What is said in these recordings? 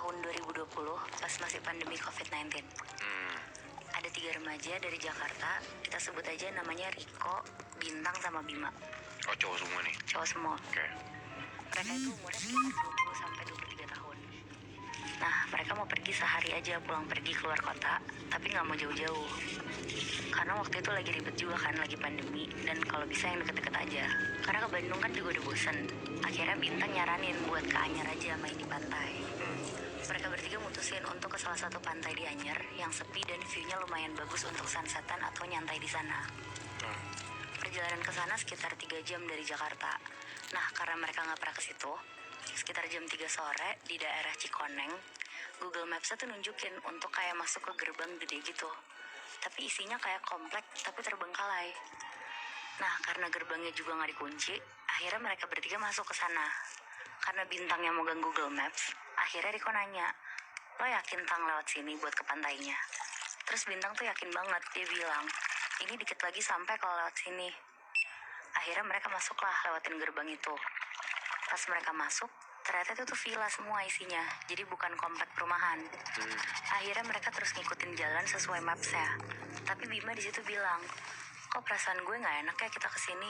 tahun 2020 pas masih pandemi COVID-19. Ada 3 remaja dari Jakarta, kita sebut aja namanya Riko, Bintang, sama Bima. Oh, cowok semua nih? Cowok semua. Oke. Mereka itu umurnya sekitar 20 sampai 23 tahun. Nah, mereka mau pergi sehari aja pulang pergi keluar kota, tapi nggak mau jauh-jauh. Karena waktu itu lagi ribet juga kan, lagi pandemi, dan kalau bisa yang deket-deket aja. Karena ke Bandung kan juga udah bosen. Akhirnya Bintang nyaranin buat ke Anyer aja main di pantai. Mereka bertiga mutusin untuk ke salah satu pantai di Anyer yang sepi dan view-nya lumayan bagus untuk sunsetan atau nyantai di sana. Perjalanan ke sana sekitar 3 jam dari Jakarta. Nah, karena mereka nggak pernah ke situ, sekitar jam 3 sore di daerah Cikoneng, Google Maps-nya tuh nunjukin untuk kayak masuk ke gerbang gede gitu. Tapi isinya kayak komplek tapi terbengkalai. Nah, karena gerbangnya juga nggak dikunci, akhirnya mereka bertiga masuk ke sana. Karena Bintang yang megang Google Maps, akhirnya Riko nanya, "Lo yakin Tang lewat sini buat ke pantainya?" Terus Bintang tuh yakin banget, dia bilang, "Ini dikit lagi sampai kalau lewat sini." Akhirnya mereka masuklah lewatin gerbang itu. Pas mereka masuk, ternyata itu tuh villa semua isinya, jadi bukan komplek perumahan. Akhirnya mereka terus ngikutin jalan sesuai maps-nya. Tapi Bima di situ bilang, "Kok perasaan gue nggak enak ya kita kesini?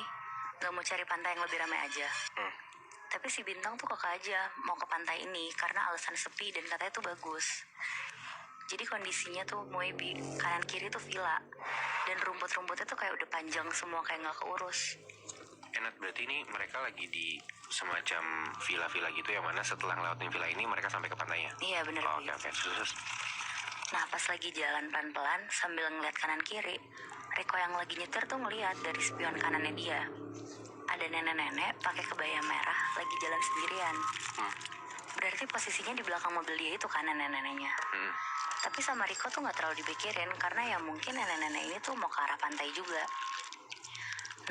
Nggak mau cari pantai yang lebih ramai aja?" Tapi si Bintang tuh kekeh aja mau ke pantai ini karena alasan sepi dan katanya tuh bagus. Jadi kondisinya tuh Moebi, kanan kiri tuh villa, dan rumput-rumputnya tuh kayak udah panjang semua, kayak nggak keurus. Enak, berarti ini mereka lagi di semacam villa-villa gitu yang mana setelah ngelewatin villa ini mereka sampai ke pantainya? Iya bener. Oh, oke. Terus? Nah, pas lagi jalan pelan-pelan sambil ngeliat kanan kiri, Riko yang lagi nyetir tuh ngeliat dari spion kanannya dia. Ada nenek-nenek pakai kebaya merah lagi jalan sendirian. Berarti posisinya di belakang mobil dia itu kan nenek-neneknya. Tapi sama Riko tuh nggak terlalu dipikirin karena ya mungkin nenek-nenek ini tuh mau ke arah pantai juga.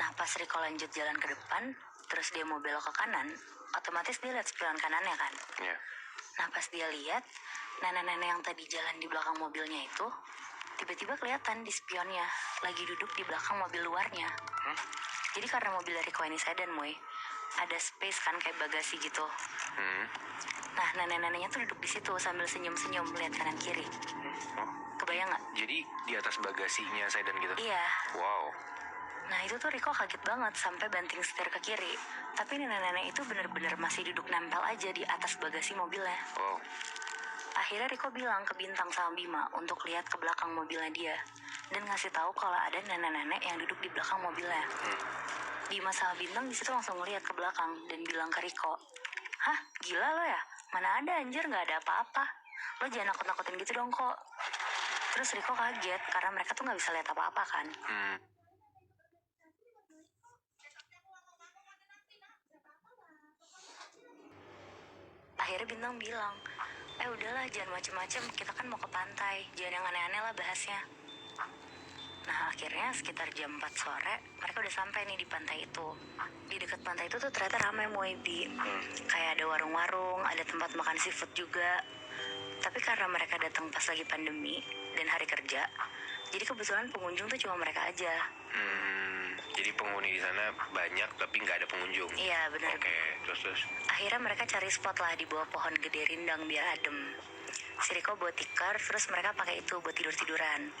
Nah, pas Riko lanjut jalan ke depan, terus dia mau belok ke kanan, otomatis dia lihat spion kanannya kan. Iya. Nah, pas dia lihat, nenek-nenek yang tadi jalan di belakang mobilnya itu tiba-tiba kelihatan di spionnya lagi duduk di belakang mobil luarnya. Jadi karena mobil Riko ini sedan, Moy, ada space kan kayak bagasi gitu. Nah, nenek-neneknya tuh duduk di situ sambil senyum-senyum melihat kanan kiri. Kebayang nggak? Jadi di atas bagasinya sedan gitu? Iya. Wow. Nah, itu tuh Riko kaget banget sampai banting setir ke kiri. Tapi nenek-nenek itu bener-bener masih duduk nempel aja di atas bagasi mobilnya. Wow. Akhirnya Riko bilang ke Bintang sama Bima untuk lihat ke belakang mobilnya dia dan ngasih tahu kalau ada nenek-nenek yang duduk di belakang mobilnya. Bima sama Bintang di situ langsung ngeliat ke belakang dan bilang ke Riko, "Hah, gila lo ya? Mana ada anjir, nggak ada apa-apa. Lo jangan nakut-nakutin gitu dong kok." Terus Riko kaget karena mereka tuh nggak bisa lihat apa-apa kan. Akhirnya Bintang bilang, "Udahlah, jangan macem-macem, kita kan mau ke pantai, jangan yang aneh-aneh lah bahasnya." Nah, akhirnya sekitar jam 4 sore, mereka udah sampai nih di pantai itu. Di dekat pantai itu tuh ternyata ramai, Moebi. Kayak ada warung-warung, ada tempat makan seafood juga. Tapi karena mereka datang pas lagi pandemi dan hari kerja, jadi kebetulan pengunjung tuh cuma mereka aja. Jadi penghuni di sana banyak tapi nggak ada pengunjung? Iya, benar. Oke, terus? Akhirnya mereka cari spot lah di bawah pohon gede rindang biar adem. Si Riko bawa tikar, terus mereka pakai itu buat tidur-tiduran.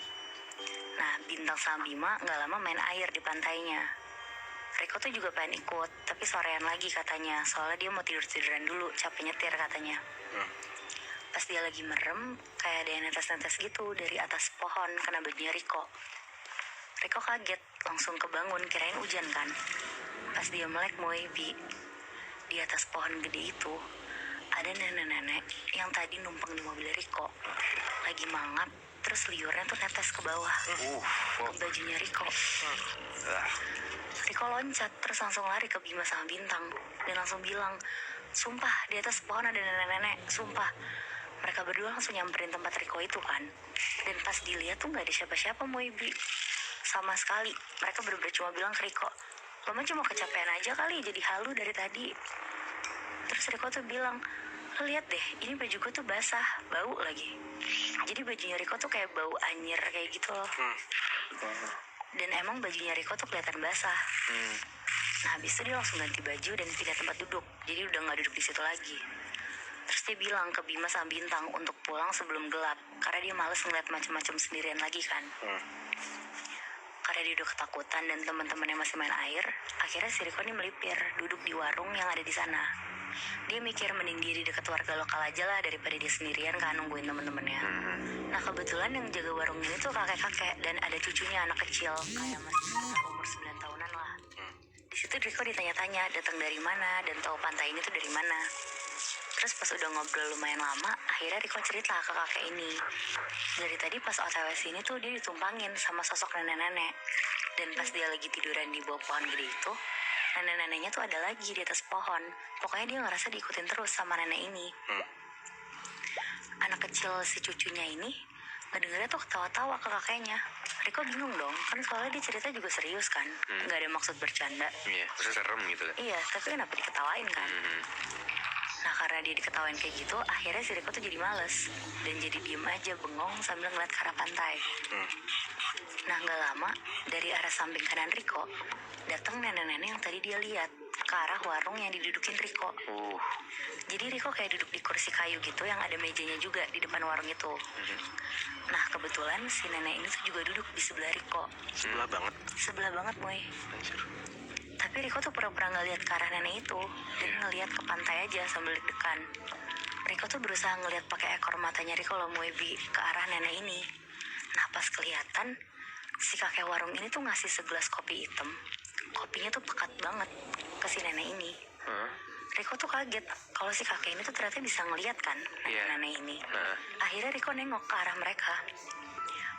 Nah, Bintang sama Bima nggak lama main air di pantainya. Riko tuh juga pengen ikut, tapi sorean lagi katanya, soalnya dia mau tidur-tiduran dulu, capek nyetir katanya. Pas dia lagi merem, kayak ada yang netes-netes gitu dari atas pohon kena bajunya Riko. Riko kaget, langsung kebangun, kirain hujan kan. Pas dia melek, Moebi, di atas pohon gede itu ada nenek-nenek yang tadi numpang di mobil Riko. Lagi mangap, terus liurnya tuh netes ke bawah, ke bajunya Riko. Riko loncat, terus langsung lari ke Bima sama Bintang dan langsung bilang, "Sumpah, di atas pohon ada nenek-nenek, sumpah." Mereka berdua langsung nyamperin tempat Riko itu kan. Dan pas dilihat tuh gak ada siapa-siapa, Moebi. Sama sekali. Mereka bener-bener cuma bilang ke Riko, "Lo mah cuma kecapean aja kali, jadi halu dari tadi." Terus Riko tuh bilang, "Lo lihat deh, ini baju gue tuh basah, bau lagi." Jadi bajunya Riko tuh kayak bau anjir kayak gitu loh. Dan emang bajunya Riko tuh kelihatan basah. Nah, habis itu dia langsung ganti baju dan pindah tempat duduk. Jadi udah gak duduk di situ lagi. Terus dia bilang ke Bima sama Bintang untuk pulang sebelum gelap, karena dia males ngeliat macam-macam sendirian lagi kan. Karena dia udah ketakutan dan teman-temannya masih main air, akhirnya si Riko ini melipir, duduk di warung yang ada di sana. Dia mikir mending dia di dekat warga lokal aja lah daripada dia sendirian kan nungguin temen-temennya. Nah kebetulan yang jaga warung ini tuh kakek-kakek dan ada cucunya anak kecil kayak masih sekitar umur 9 tahunan lah. Di situ Riko ditanya-tanya datang dari mana dan tahu pantai ini tuh dari mana. Terus pas udah ngobrol lumayan lama, akhirnya Riko cerita ke kakek ini. Dari tadi pas OTW sini tuh dia ditumpangin sama sosok nenek-nenek. Dan pas dia lagi tiduran di bawah pohon gede itu, nenek-neneknya tuh ada lagi di atas pohon. Pokoknya dia ngerasa diikutin terus sama nenek ini. Anak kecil si cucunya ini ngedengernya tuh ketawa-tawa ke kakeknya. Riko bingung dong, kan soalnya dia cerita juga serius kan, nggak ada maksud bercanda. Iya, terus serem gitu kan. Iya, tapi kenapa diketawain kan? Nah karena dia diketawain kayak gitu, akhirnya si Riko tuh jadi males dan jadi diem aja bengong sambil ngeliat ke arah pantai. Nah gak lama, dari arah samping kanan Riko datang nenek-nenek yang tadi dia lihat ke arah warung yang didudukin Riko. Jadi Riko kayak duduk di kursi kayu gitu yang ada mejanya juga di depan warung itu. Nah kebetulan si nenek ini tuh juga duduk di sebelah Riko. Sebelah banget. Sebelah banget, Moy. Anjir. Tapi Riko tuh pura-pura gak lihat ke arah nenek itu dan ngeliat ke pantai aja sambil deg-degan. Riko tuh berusaha ngeliat pakai ekor matanya Riko loh, Moebi, ke arah nenek ini. Nah pas kelihatan si kakek warung ini tuh ngasih segelas kopi hitam. Kopinya tuh pekat banget ke si nenek ini. Riko tuh kaget kalau si kakek ini tuh ternyata bisa ngeliat kan nenek-nenek ini. Akhirnya Riko nengok ke arah mereka.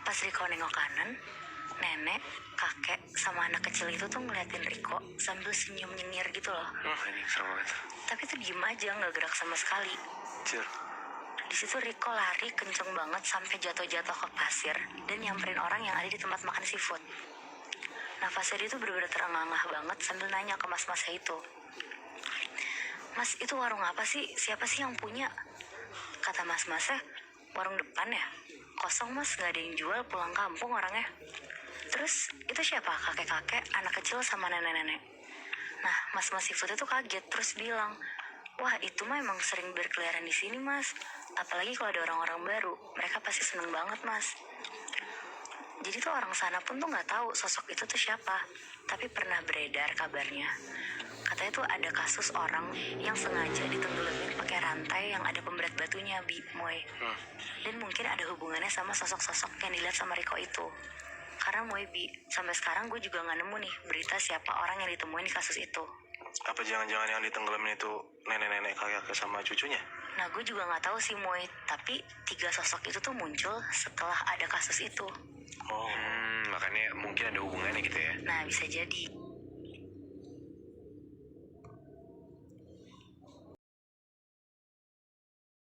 Pas Riko nengok kanan, nenek, kakek, sama anak kecil itu tuh ngeliatin Riko sambil senyum nyengir gitu loh. Ini serem banget. Tapi tuh diem aja, nggak gerak sama sekali. Anjir. Di situ Riko lari kenceng banget sampai jatuh-jatuh ke pasir dan nyamperin orang yang ada di tempat makan seafood. Nafasnya dia tuh bener-bener terengah-engah banget sambil nanya ke mas-masnya itu. Mas, itu warung apa sih? Siapa sih yang punya? Kata mas-masnya, warung depan ya? Kosong mas, nggak ada yang jual, pulang kampung orangnya. Terus itu siapa? Kakek-kakek, anak kecil sama nenek-nenek. Nah, mas-mas seafood itu kaget terus bilang, wah itu mah emang sering berkeliaran di sini mas. Apalagi kalau ada orang-orang baru, mereka pasti seneng banget mas. Jadi tuh orang sana pun tuh nggak tahu sosok itu tuh siapa, tapi pernah beredar kabarnya. Katanya tuh ada kasus orang yang sengaja ditenggelamin pakai rantai yang ada pemberat batunya, Moy. Dan mungkin ada hubungannya sama sosok-sosok yang dilihat sama Riko itu. Karena Moy, sampai sekarang gue juga nggak nemu nih berita siapa orang yang ditemuin di kasus itu. Apa jangan-jangan yang ditenggelamin itu nenek-nenek kakek sama cucunya? Nah gue juga nggak tahu sih Moy, tapi 3 sosok itu tuh muncul setelah ada kasus itu. Makanya mungkin ada hubungannya gitu ya. Nah bisa jadi.